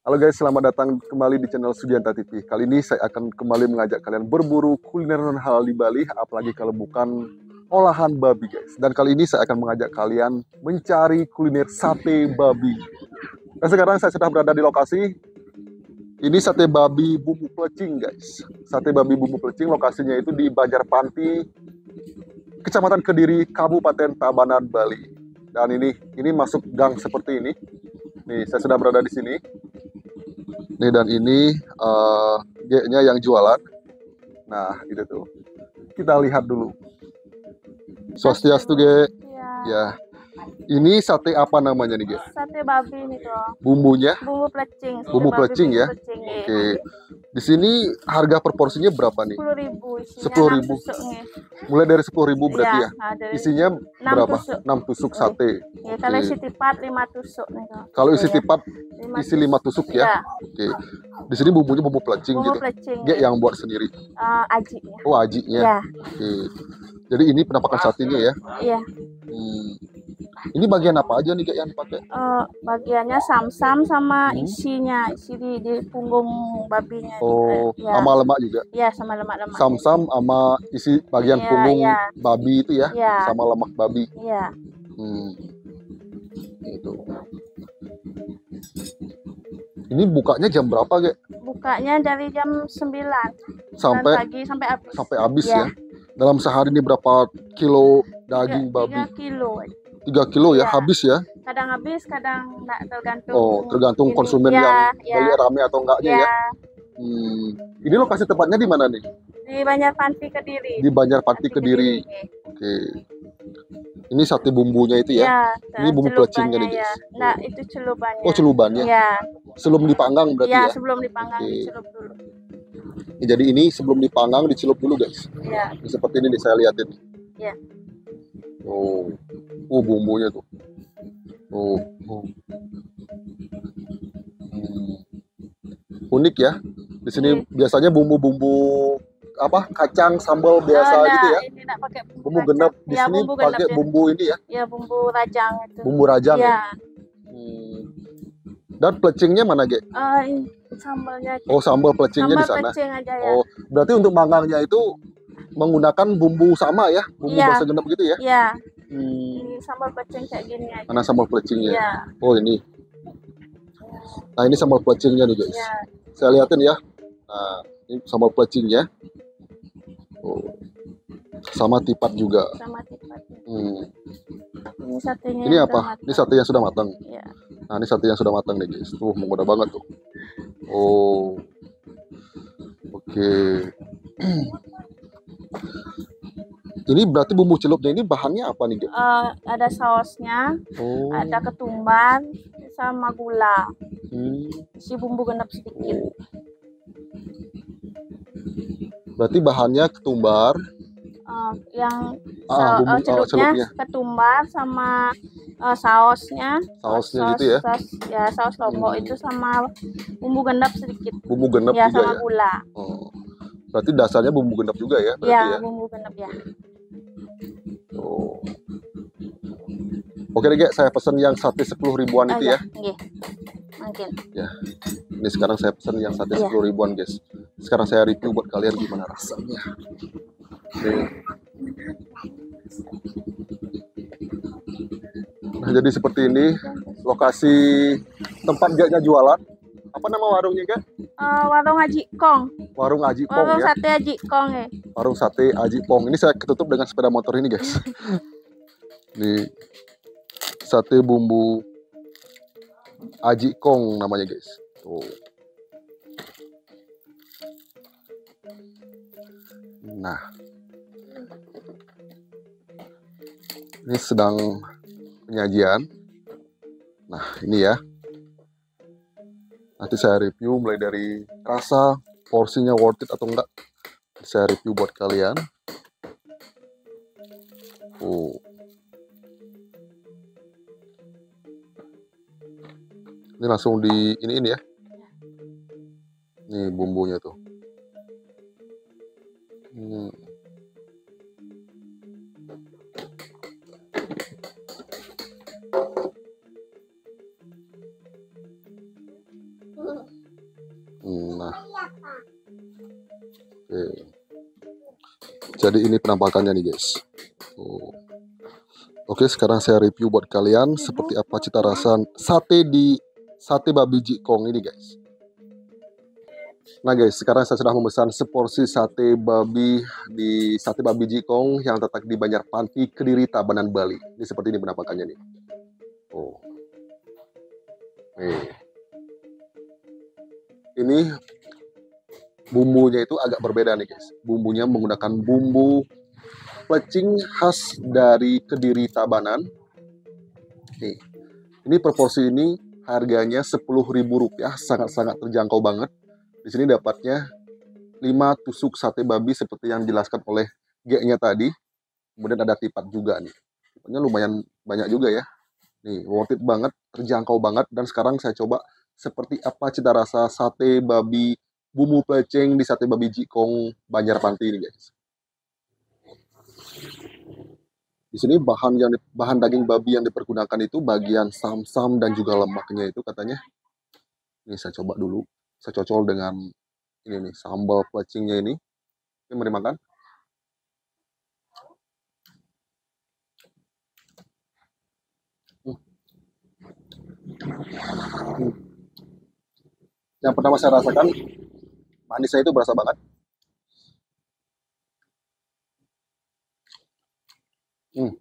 Halo guys, selamat datang kembali di channel Sudianta TV. Kali ini saya akan kembali mengajak kalian berburu kuliner non halal di Bali, apalagi kalau bukan olahan babi guys. Dan kali ini saya akan mengajak kalian mencari kuliner sate babi. Dan sekarang saya sudah berada di lokasi. Ini sate babi bumbu plecing guys. Sate babi bumbu plecing lokasinya itu di Banjarpanti, Kecamatan Kediri, Kabupaten Tabanan, Bali. Dan ini masuk gang seperti ini. Nih, saya sudah berada di sini. Nih dan ini G-nya yang jualan. Nah, itu tuh. Kita lihat dulu. Swastiastu, G. Ya. Ini sate apa namanya nih, G? Sate babi nih tuh. Bumbunya? Bumbu plecing. Bumbu plecing ya. Oke. Di sini harga proporsinya berapa nih? 10.000 isinya 10.000. 6 tusuk nih. Mulai dari 10.000 berarti ya? Isinya 6 berapa? tusuk. 6 tusuk sate. Ya, kalau isi tipat 5 tusuk nih tuh. Kalau isi tipat isi 5 tusuk ya? Ya. Oke. Di sini bumbunya bumbu plecing Bumbu gitu. plecing. G yang buat sendiri. Aji ya. Oh, ajinya. Ya. Oke. Jadi ini penampakan satenya ya? Iya. Ini bagian apa aja nih Kak yang dipakai? Bagiannya sam-sam sama isinya, isi di punggung babinya. Oh, ya. sama lemak juga? Iya, sama lemak-lemak. Sam-sam sama isi bagian punggung babi itu ya? Ya. Sama lemak babi? Iya. Itu. Ini bukanya jam berapa, Kak? Bukanya dari jam 9 sampai pagi sampai habis ya. Dalam sehari ini berapa kilo daging babi? 3 kilo. 3 kilo ya, habis ya? Kadang habis, kadang enggak, tergantung. Oh, tergantung konsumen yang beli rame atau enggaknya ya. Ini lokasi tepatnya di mana nih? Di Banjarpanti Kediri. Di Banjarpanti Kediri. Oke. Ini sate bumbunya itu ya? Ini bumbu plecingnya nih guys. Nah, itu celubannya. Oh, celubannya. Ya. Sebelum dipanggang berarti ya? Ya, sebelum dipanggang dicelup dulu. Jadi ini sebelum dipanggang dicelup dulu guys. Iya. Seperti ini nih saya lihatin. Iya. Oh, bumbunya tuh. Unik ya. Di sini biasanya bumbu-bumbu apa? Kacang, sambal biasa gitu ya. Ini enggak pakai bumbu genep. Di sini pakai bumbu ini ya. Ya, bumbu rajang itu. Bumbu rajang ya. Dan plecingnya mana, Ge? Sambalnya aja. Oh, sambal plecingnya di sana. Aja, ya. Oh, berarti untuk manggangnya itu menggunakan bumbu sama ya? Bumbu bahasa genep gitu ya? Iya. Ini sambal plecing kayak gini aja. Mana sambal plecingnya? Iya. Oh, ini. Nah, ini sambal plecingnya nih, guys. Iya. Saya lihatin ya. Nah, ini sambal plecingnya. Oh. Sama tipat juga. Sama tipat. Ini satenya. Ini apa? Ini sate yang sudah matang. Iya. Nah, ini sate yang sudah matang nih guys. Tuh, menggoda banget tuh. Oh. Oke. Ini berarti bumbu celupnya ini bahannya apa nih, guys? Ada sausnya. Ada ketumbar sama gula. Si bumbu genep sedikit. Berarti bahannya ketumbar. Yang celupnya ketumbar sama sausnya gitu ya. Saus lombok itu sama bumbu genep sedikit. Bumbu genep ya, juga sama ya. Gula. Oh. Berarti dasarnya bumbu genep juga ya? Iya, bumbu genep ya. Oh. Oke deh, Gek, saya pesen yang sate 10 ribuan itu ya. Iya. Mungkin. Ya. Ini sekarang saya pesen yang sate 10 ribuan, guys. Sekarang saya review buat kalian gimana rasanya. Nah, jadi seperti ini lokasi tempat Geknya jualan. Apa nama warungnya, Gek? Warung Aji Kong. Warung Aji Kong Warung ya. Sate Aji Kong ya. Warung sate Aji Kong. Ini saya ketutup dengan sepeda motor ini, guys. Ini sate bumbu Aji Kong namanya, guys. Tuh. Nah, ini sedang penyajian. Nah, ini ya. Nanti saya review mulai dari rasa, porsinya worth it atau enggak. Saya review buat kalian. Oh. Ini langsung di ini ya. Nih bumbunya tuh. Jadi ini penampakannya nih guys. Oh. Oke, sekarang saya review buat kalian seperti apa cita rasa sate babi jikong ini guys. Nah guys, sekarang saya sudah memesan seporsi sate babi di sate babi jikong yang terletak di Banjarpanti, Kediri, Tabanan, Bali. Ini seperti ini penampakannya nih. Oh. Nih. Ini bumbunya itu agak berbeda nih guys. Bumbunya menggunakan bumbu plecing khas dari Kediri, Tabanan. Nih. Ini proporsi ini harganya Rp10.000, sangat-sangat terjangkau banget. Di sini dapatnya 5 tusuk sate babi seperti yang dijelaskan oleh G-nya tadi. Kemudian ada tipat juga nih. Tipatnya lumayan banyak juga ya. Nih, worth it banget, terjangkau banget. Dan sekarang saya coba seperti apa cita rasa sate babi bumbu plecing di sate babi jikong Banjarpanti ini guys. Di sini bahan daging babi yang dipergunakan itu bagian sam-sam dan juga lemaknya itu katanya. Ini saya coba dulu. Saya cocol dengan ini nih, sambal plecingnya ini. Ini mari makan. Hmm. Yang pertama saya rasakan manisnya itu berasa banget. Hmm.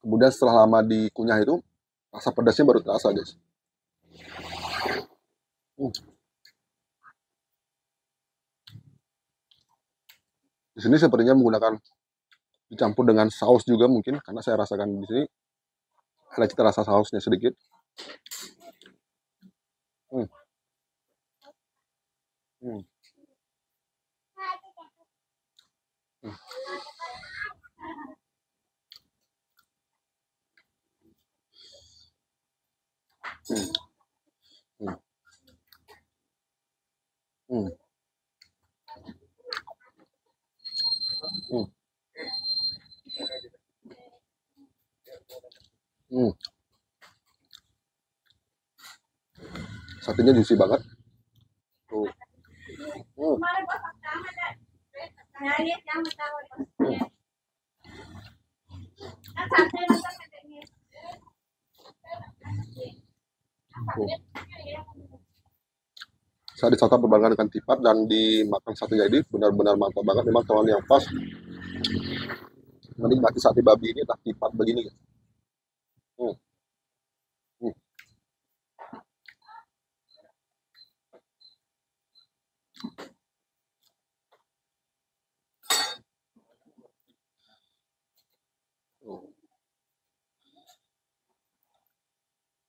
Kemudian setelah lama dikunyah itu rasa pedasnya baru terasa guys. Hmm. Di sini sepertinya menggunakan dicampur dengan saus juga mungkin karena saya rasakan di sini ada cita rasa sausnya sedikit. Hmm. Hmm. Hmm. Hmm. Hmm. Hmm. Hmm. Satenya juicy banget. Tuh. Hmm. Tuh. Saya disantap berbarengan dengan tipat dan dimakan satenya ini benar-benar mantap banget. Memang kalau yang pas menikmati sate babi ini adalah tipat begini guys. Hmm. Hmm.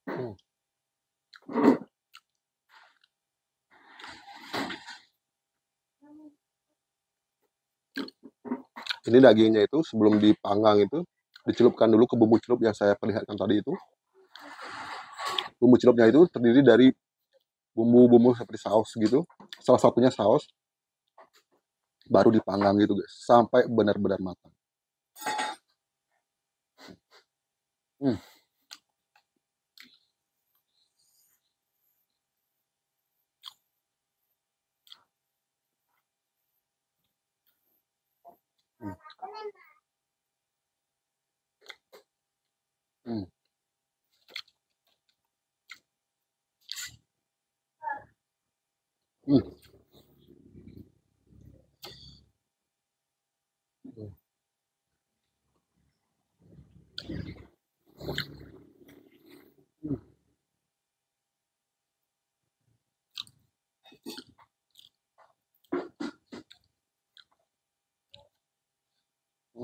Hmm. Ini dagingnya itu sebelum dipanggang itu dicelupkan dulu ke bumbu celup yang saya perlihatkan tadi itu. Bumbu celupnya itu terdiri dari bumbu-bumbu seperti saus gitu. Salah satunya saus, baru dipanggang gitu guys, sampai benar-benar matang. Hmm. Hmm. Hmm. Hmm. Hmm. Hmm.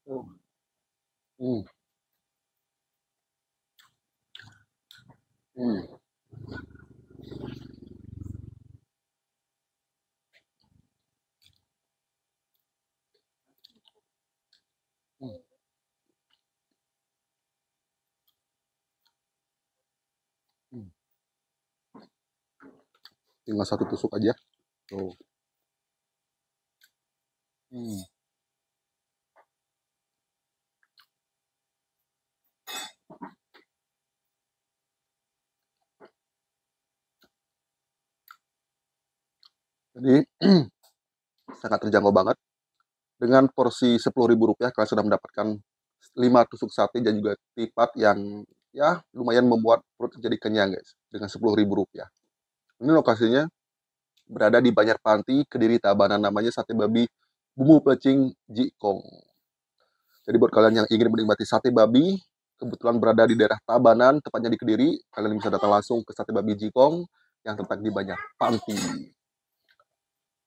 Hmm. Hmm. Hmm. Hmm. Tinggal satu tusuk aja. Tuh. Jadi sangat terjangkau banget. Dengan porsi Rp10.000 kalian sudah mendapatkan 5 tusuk sate dan juga tipat yang ya lumayan membuat perut jadi kenyang guys. Dengan Rp10.000. Ini lokasinya berada di Banjarpanti, Kediri, Tabanan, namanya sate babi bumbu plecing Jikong. Jadi buat kalian yang ingin menikmati sate babi, kebetulan berada di daerah Tabanan, tepatnya di Kediri, kalian bisa datang langsung ke sate babi Jikong yang terletak di Banjarpanti.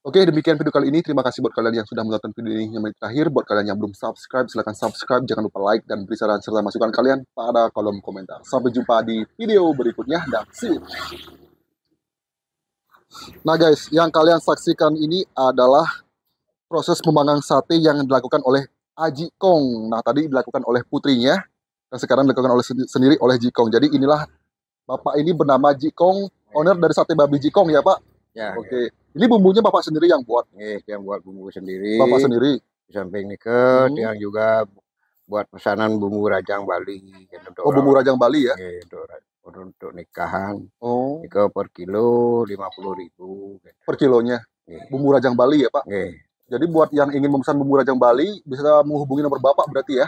Oke, demikian video kali ini. Terima kasih buat kalian yang sudah menonton video ini yang menit terakhir. Buat kalian yang belum subscribe, silahkan subscribe. Jangan lupa like dan beri saran serta masukan kalian pada kolom komentar. Sampai jumpa di video berikutnya dan see you. Nah guys, yang kalian saksikan ini adalah proses pemanggang sate yang dilakukan oleh Aji Kong. Nah, tadi dilakukan oleh putrinya dan sekarang dilakukan oleh sendiri oleh Jikong. Jadi inilah bapak ini bernama Jikong, owner dari sate babi Jikong ya Pak? Ya. Oke. Ini bumbunya bapak sendiri yang buat? Yang buat bumbu sendiri. Bapak sendiri? Di samping niket, yang juga buat pesanan bumbu rajang Bali. Gitu, oh, bumbu rajang Bali ya? Untuk nikahan. Oh. Niket per kilo 50.000. Gitu. Per kilonya? Bumbu rajang Bali ya Pak? Jadi buat yang ingin memesan bumbu rajang Bali, bisa menghubungi nomor bapak berarti ya?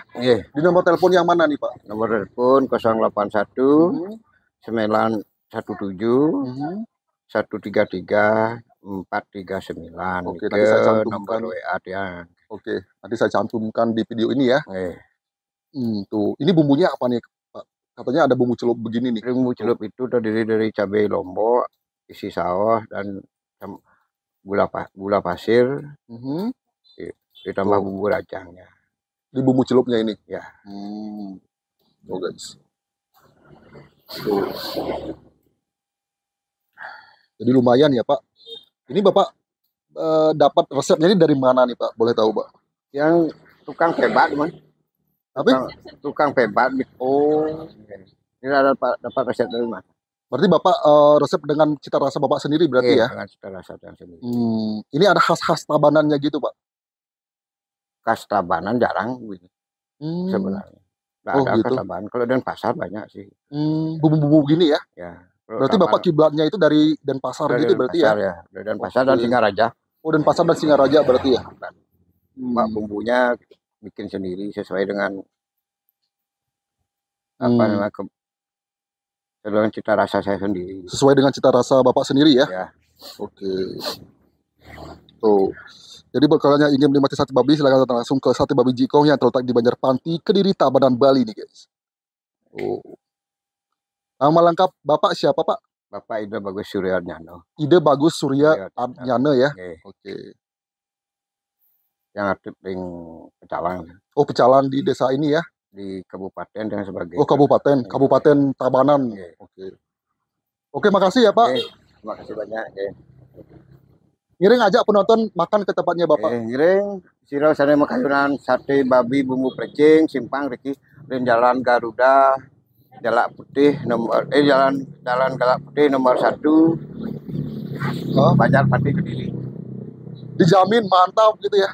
Di nomor telepon yang mana nih Pak? Nomor telepon 081 917 133 439. Oke, nanti saya cantumkan nomor WA dia. Oke, nanti saya cantumkan di video ini ya. Tuh, ini bumbunya apa nih Pak? Katanya ada bumbu celup begini nih. Bumbu celup itu terdiri dari cabai lombok, isi sawah dan gula pasir, ditambah bumbu rajangnya. Di bumbu celupnya ini? Ya. Oh guys. Jadi lumayan ya Pak. Ini Bapak dapat resepnya ini dari mana nih Pak? Boleh tahu Pak? Yang tukang pebat man. Apa? Tukang pebat. Oh. Ini dapat resep dari mana? Berarti Bapak resep dengan cita rasa Bapak sendiri berarti ya? Dengan cita rasa yang sendiri. Ini ada khas-khas Tabanannya gitu Pak? Khas Tabanan jarang sebenarnya. Nggak ada gitu. khas Tabanan. Kalau Denpasar banyak sih. Bumbu-bumbu gini ya? Ya. Berarti Bapak kiblatnya itu dari Denpasar gitu berarti ya? Dari Denpasar dan Singaraja. Oh, Denpasar dan Singaraja berarti ya? Bumbunya bikin sendiri sesuai dengan apa namanya dengan cita rasa saya sendiri. Sesuai dengan cita rasa Bapak sendiri ya? Ya. Oke. Tuh. Jadi buat kalian yang ingin menikmati sate babi, silahkan datang langsung ke sate babi Jikong yang terletak di Banjarpanti, Kediri, Tabanan, Bali nih guys. Nama lengkap Bapak siapa Pak? Bapak Ide Bagus Surya Nyano. Ide Bagus Surya Nyano ya? Oke. Yang aktif di Pecalang. Oh, Pecalang di desa ini ya? Di kabupaten dan sebagainya. Oh, kabupaten Tabanan. Oke, makasih ya Pak. Terima kasih banyak. Ngiring ajak penonton makan ke tempatnya Bapak. Ngiring sirau sana makayunan sate babi bumbu plecing simpang Riki dan Jalan Garuda Galak Putih nomor Jalan Galak Putih nomor 1 Banjarpanti Kediri. Dijamin mantap gitu ya.